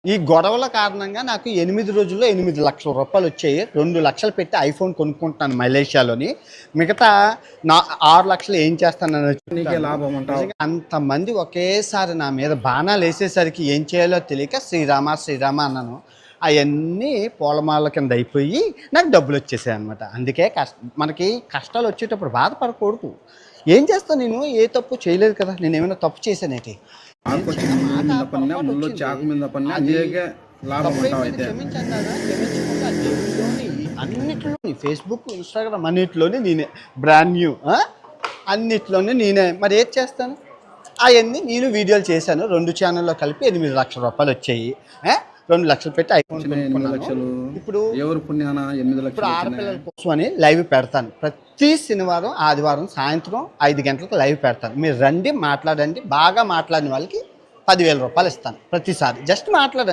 ఈ గొడవల కారణంగా నాకు 8 రోజుల్లో 8,00,000 రూపాయలొచ్చాయి. 2,00,000 పెట్టి ఐఫోన్ కొనుక్కుంటున్నాను మలేషియాలోని. మిగతా నా 6,00,000 ఏం చేస్తానని నీకే చెప్తాను. లాభం అంటావు. నిజంగా అంతమంది ఒకేసారి నా మీద బాణాలేసేసరికి ఏం చేయాలో తెలియక శ్రీరామ, శ్రీరామ అన్నాను. అయన్నీ పూలమాల కింద అయిపోయి నాకు డబ్బులొచ్చేసాయనమాట. అందుకే మనకి కష్టాలొచ్చేటప్పుడు బాధపడకూడదు. ఏం చేస్తాను నేను? ఏ తప్పు చేయలేదు కదా! నేనేమైనా తప్పు చేశానేటి? ఆకొచ్చి ముళ్ళు మీద పడినా, ముళ్ళొచ్చి ఆకు మీద పడినా నీకే లాభం అంటావు అయితే. క్షమించన్నారా? క్షమించకుండా దేవుడిలోని అన్నిట్లోని ఫేస్‌బుక్, ఇన్‌స్టాగ్రామ్ అన్నిట్లోని నేనే. బ్రాండ్ న్యూ అన్నిట్లోని నేనే. మరి ఏది చేస్తాను? అయన్నీ నేను వీడియోలు చేశాను. 2 ఛానెల్‌లో కలిపి 8,00,000 రూపాయలొచ్చాయి. 2,00,000 పెట్టి ఐఫోన్ వచ్చిన 8 కొనుక్కున్నాను. లక్షలు ఇప్పుడు ఎవరు పుణ్యాన 8 ఇప్పుడు లక్షలు వచ్చినాయి? ఆడపిల్లల కోసం అని లైవ్ పెడతాను. ప్రతి శనివారం, ఆదివారం సాయంత్రం 5 గంటలకు లైవ్ పెడతాను. మీరు రండి, మాట్లాడండి. బాగా మాట్లాడిన వాళ్ళకి 10,000 రూపాయలు ఇస్తాను ప్రతిసారి. జస్ట్ మాట్లాడండి.